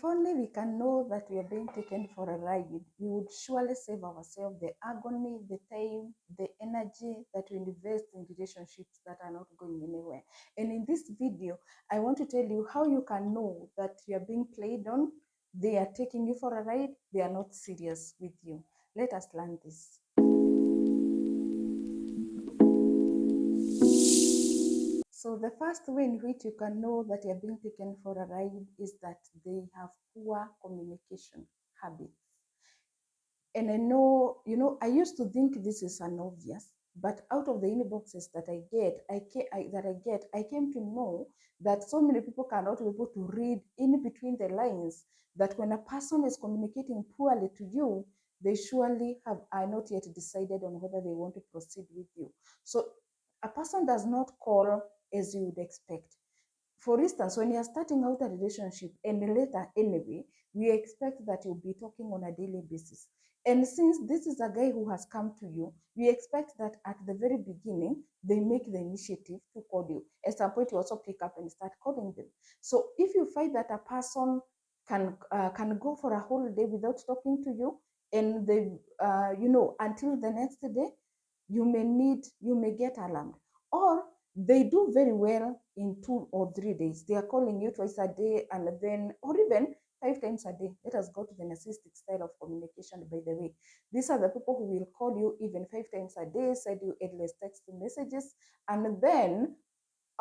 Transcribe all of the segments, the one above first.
If only we can know that we are being taken for a ride, we would surely save ourselves the agony, the time, the energy that we invest in relationships that are not going anywhere. And in this video, I want to tell you how you can know that you are being played on, they are taking you for a ride, they are not serious with you. Let us learn this. So the first way in which you can know that you're being taken for a ride is that they have poor communication habits. And I know, I used to think this is an obvious, but out of the inboxes that I came to know that so many people cannot be able to read in between the lines, that when a person is communicating poorly to you, they surely are not yet decided on whether they want to proceed with you. So a person does not call as you would expect. For instance, when you're starting out a relationship and later anyway, we expect that you'll be talking on a daily basis. And since this is a guy who has come to you, we expect that at the very beginning, they make the initiative to call you. At some point, you also pick up and start calling them. So if you find that a person can go for a whole day without talking to you, and they, until the next day, you may get alarmed. Or they do very well in 2 or 3 days. They are calling you twice a day, and then, or even 5 times a day. Let us go to the narcissistic style of communication, by the way. These are the people who will call you even 5 times a day, send you endless text messages, and then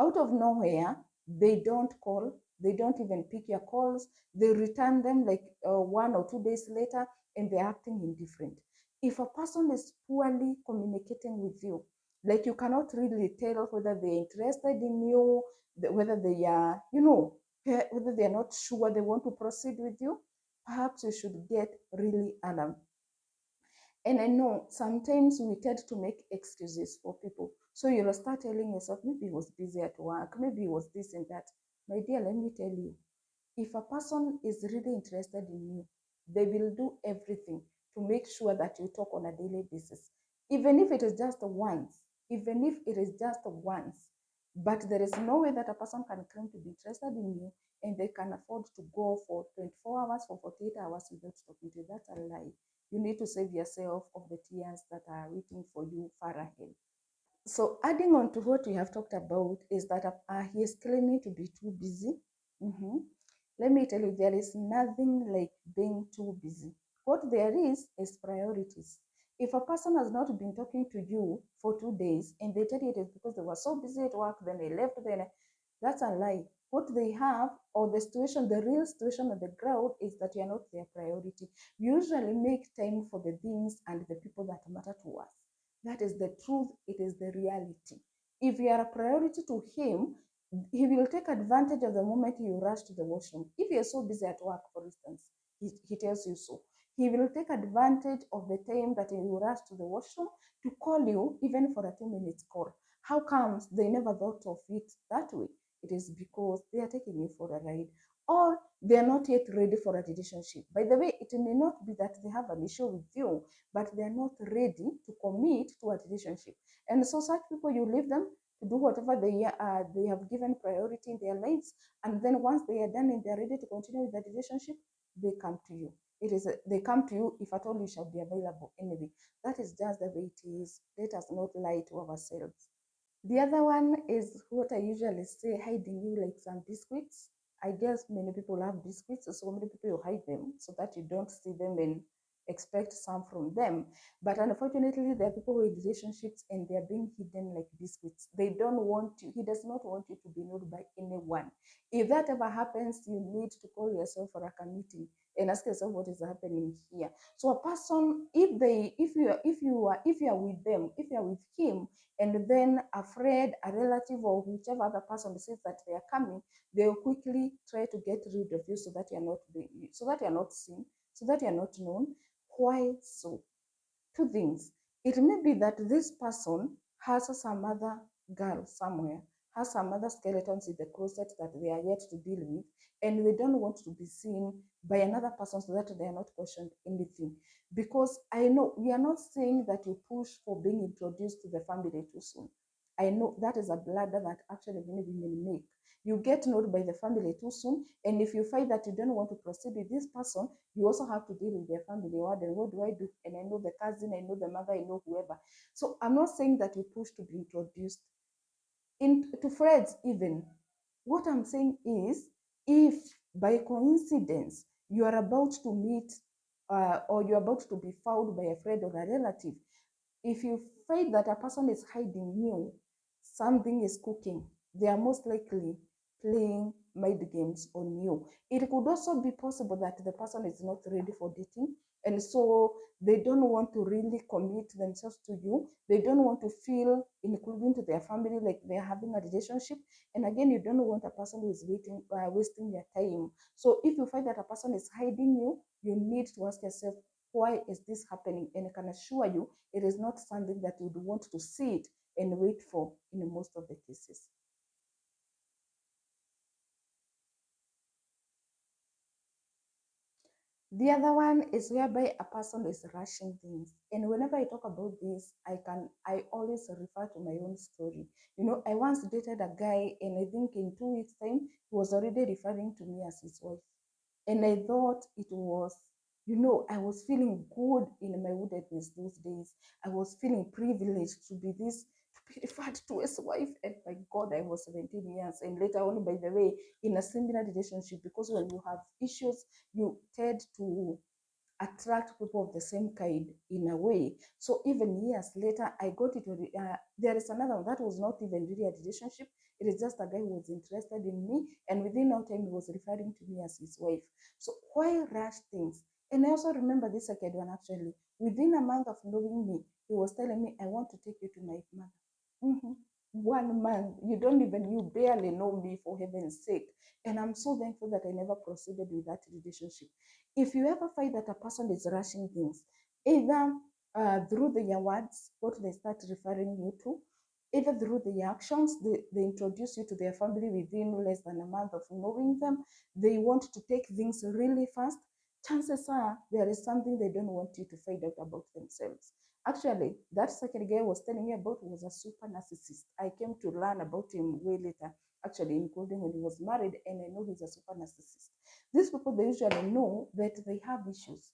out of nowhere, they don't call, they don't even pick your calls, they return them like 1 or 2 days later, and they're acting indifferent. If a person is poorly communicating with you, like you cannot really tell whether they're interested in you, whether they are, whether they are not sure they want to proceed with you, perhaps you should get really alarmed. And I know sometimes we tend to make excuses for people. So you'll start telling yourself, maybe he was busy at work, maybe he was this and that. My dear, let me tell you, if a person is really interested in you, they will do everything to make sure that you talk on a daily basis. Even if it is just once, even if it is just once, but there is no way that a person can claim to be interested in you and they can afford to go for 24 hours, for 48 hours without talking to you. That's a lie. You need to save yourself of the tears that are waiting for you far ahead. So adding on to what we have talked about is that he is claiming to be too busy. Let me tell you, there is nothing like being too busy. What there is priorities. If a person has not been talking to you for 2 days and they tell you it is because they were so busy at work, then they left, then that's a lie. What they have, or the situation, the real situation on the ground, is that you are not their priority. We usually make time for the things and the people that matter to us. That is the truth. It is the reality. If you are a priority to him, he will take advantage of the moment you rush to the washroom. If you're so busy at work, for instance, he tells you so. He will take advantage of the time that you rush to the washroom to call you, even for a 2 minutes call. How comes they never thought of it that way? It is because they are taking you for a ride, or they are not yet ready for a relationship. By the way, it may not be that they have an issue with you, but they are not ready to commit to a relationship. And so such people, you leave them to do whatever they have given priority in their lives, and then once they are done and they are ready to continue with the relationship, they come to you. They come to you if at all you shall be available. Anyway, that is just the way it is. Let us not lie to ourselves. The other one is what I usually say, hiding you like some biscuits. I guess many people have biscuits, so many people you hide them so that you don't see them and expect some from them. But unfortunately, there are people with relationships and they are being hidden like biscuits. They don't want you, he does not want you to be known by anyone. If that ever happens, you need to call yourself for a meeting and ask yourself what is happening here. So a person, if you are with them, if you are with him, and then a friend, a relative, or whichever other person says that they are coming, they will quickly try to get rid of you so that you are not seen, so that you are not known. Why so? Two things. It may be that this person has some other girl somewhere, has some other skeletons in the closet that they are yet to deal with, and they don't want to be seen by another person so that they are not questioned anything. Because I know we are not saying that you push for being introduced to the family too soon. I know that is a blunder that actually many women make. You get known by the family too soon. And if you find that you don't want to proceed with this person, you also have to deal with their family. What do I do? And I know the cousin, I know the mother, I know whoever. So I'm not saying that you push to be introduced into friends even. What I'm saying is, if by coincidence you are about to meet or you're about to be found by a friend or a relative, if you find that a person is hiding you, something is cooking, they are most likely playing mind games on you. It could also be possible that the person is not ready for dating, and so they don't want to really commit themselves to you. They don't want to feel included to their family, like they're having a relationship. And again, you don't want a person who is wasting their time. So if you find that a person is hiding you, you need to ask yourself, why is this happening? And I can assure you, it is not something that you'd want to sit and wait for in most of the cases. The other one is whereby a person is rushing things. And whenever I talk about this, I always refer to my own story. I once dated a guy, and I think in 2 weeks' time, he was already referring to me as his wife. And I thought it was, I was feeling good in my woundedness those days. I was feeling privileged to be referred to as wife. And my God, I was 17 years. And later on, by the way, in a similar relationship, because when you have issues, you tend to attract people of the same kind in a way. So even years later, I got it. There is another one that was not even really a relationship. It is just a guy who was interested in me, and within no time, he was referring to me as his wife. So why rush things? And I also remember this second one actually. Within a month of knowing me, he was telling me, "I want to take you to my mother." Mhm. 1 month, you barely know me, for heaven's sake. And I'm so thankful that I never proceeded with that relationship. If you ever find that a person is rushing things, either through their words, what they start referring you to, either through their actions, they introduce you to their family within less than a month of knowing them, they want to take things really fast, chances are there is something they don't want you to find out about themselves. Actually, that second guy I was telling you about was a super narcissist. I came to learn about him way later, actually, including when he was married, and I know he's a super narcissist. These people, they usually know that they have issues.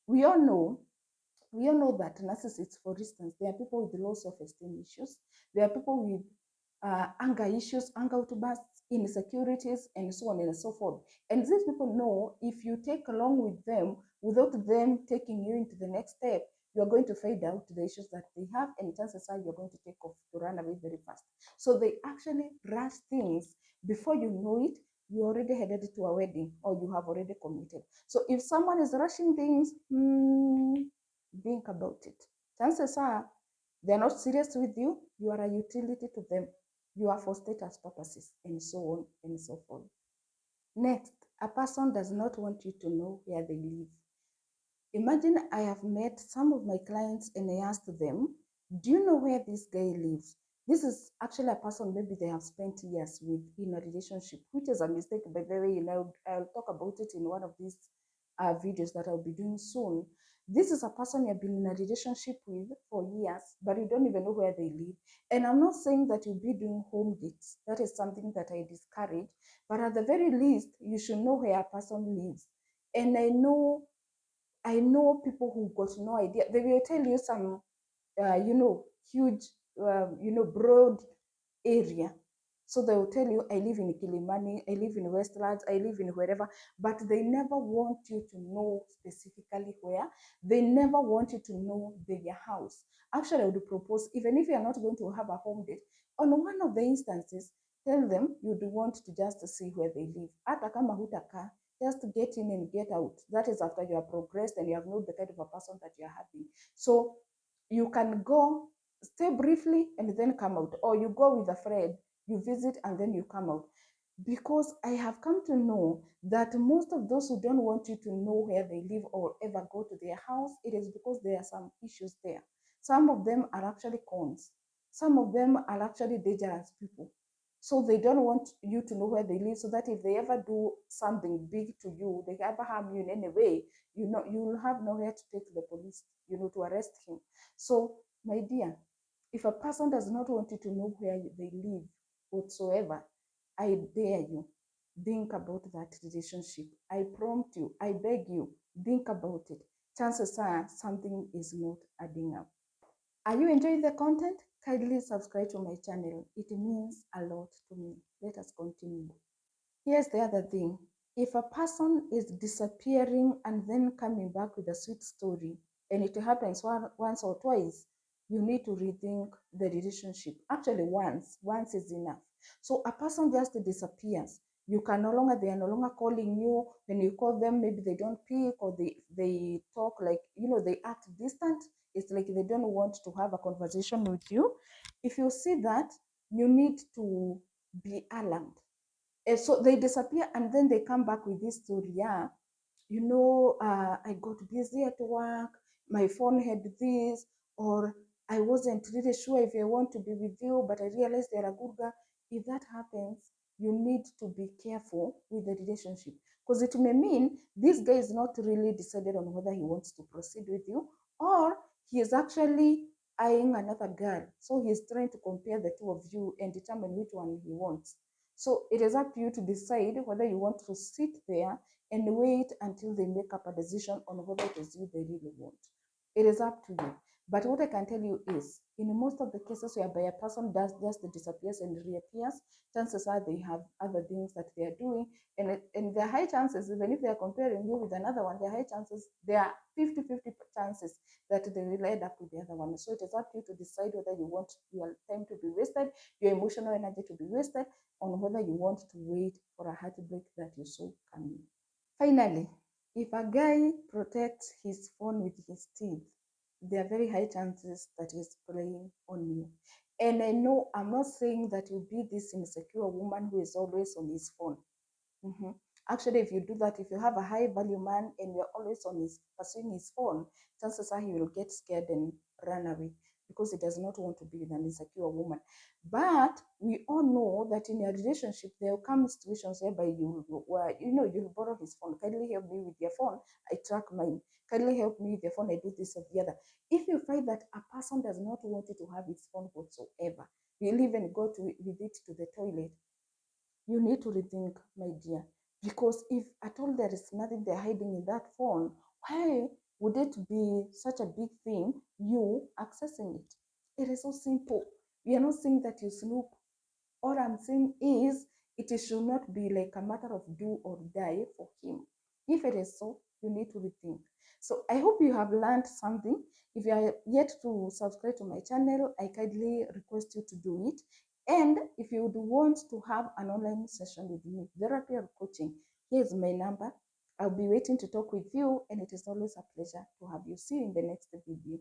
We all know we all know that narcissists, for instance, there are people with low self-esteem issues. There are people with anger issues, anger outbursts, insecurities, and so on and so forth. And these people know if you take along with them without them taking you into the next step, you're going to find out the issues that they have, and chances are you're going to take off to run away very fast. So they actually rush things. Before you know it, you already headed to a wedding, or you have already committed. So if someone is rushing things, think about it. Chances are they're not serious with you. You are a utility to them. You are for status purposes, and so on and so forth. Next, a person does not want you to know where they live. Imagine I have met some of my clients and I asked them, "Do you know where this guy lives?" This is actually a person maybe they have spent years with in a relationship, which is a mistake, by the way. I'll talk about it in one of these videos that I'll be doing soon. This is a person you've been in a relationship with for years, but you don't even know where they live. And I'm not saying that you'll be doing home dates. That is something that I discourage. But at the very least, you should know where a person lives. And I know people who got no idea. They will tell you some, huge, broad area. So they will tell you, "I live in Kilimani, I live in Westlands, I live in wherever," but they never want you to know specifically where. They never want you to know their house. Actually, I would propose, even if you are not going to have a home date, on one of the instances, tell them you'd want to just see where they live. Hata kama hutakaa, just get in and get out. That is after you have progressed and you have known the kind of a person that you are having. So you can go, stay briefly, and then come out, or you go with a friend, you visit, and then you come out. Because I have come to know that most of those who don't want you to know where they live or ever go to their house, it is because there are some issues there. Some of them are actually cons. Some of them are actually dangerous people. So they don't want you to know where they live, so that if they ever do something big to you, they ever harm you in any way, you will have nowhere to take the police, to arrest him. So, my dear, if a person does not want you to know where they live whatsoever, I dare you, think about that relationship. I prompt you, I beg you, think about it. Chances are something is not adding up. Are you enjoying the content? Kindly subscribe to my channel. It means a lot to me. Let us continue. Here's the other thing. If a person is disappearing and then coming back with a sweet story, and it happens once or twice, you need to rethink the relationship. Actually, once is enough. So a person just disappears. You can no longer, they are no longer calling you. When you call them, maybe they don't pick, or they talk like, they act distant. It's like they don't want to have a conversation with you. If you see that, you need to be alarmed. And so they disappear and then they come back with this story. Yeah, I got busy at work, my phone had this, or I wasn't really sure if I want to be with you, but I realized you're a good guy. If that happens, you need to be careful with the relationship, because it may mean this guy is not really decided on whether he wants to proceed with you, or he is actually eyeing another girl. So he's trying to compare the two of you and determine which one he wants. So it is up to you to decide whether you want to sit there and wait until they make up a decision on whether it is you they really want. It is up to you. But what I can tell you is, in most of the cases whereby a person does just disappears and reappears, chances are they have other things that they are doing, and there are high chances, even if they are comparing you with another one, there are high chances, there are 50-50 chances that they will end up with the other one. So it is up to you to decide whether you want your time to be wasted, your emotional energy to be wasted, on whether you want to wait for a heartbreak that you saw coming. Finally, if a guy protects his phone with his teeth, there are very high chances that he's playing on you. And I know I'm not saying that you'll be this insecure woman who is always on his phone. Mhm. Actually, if you do that, if you have a high value man and you're always on his pursuing his phone, chances are he will get scared and run away, because he does not want to be with an insecure woman. But we all know that in a relationship there will come situations whereby you'll borrow his phone. Kindly help me with your phone. I track mine. Kindly help me with your phone. I do this or the other. If you find that a person does not want you to have his phone whatsoever, you'll even go with it to the toilet, you need to rethink, my dear. Because if at all there is nothing they're hiding in that phone, why would it be such a big thing, you accessing it? It is so simple. We are not saying that you snoop. All I'm saying is it should not be like a matter of do or die for him. If it is so, you need to rethink. So I hope you have learned something. If you are yet to subscribe to my channel, I kindly request you to do it. And if you would want to have an online session with me, therapy or coaching, here's my number. I'll be waiting to talk with you, and it is always a pleasure to have you. See you in the next video.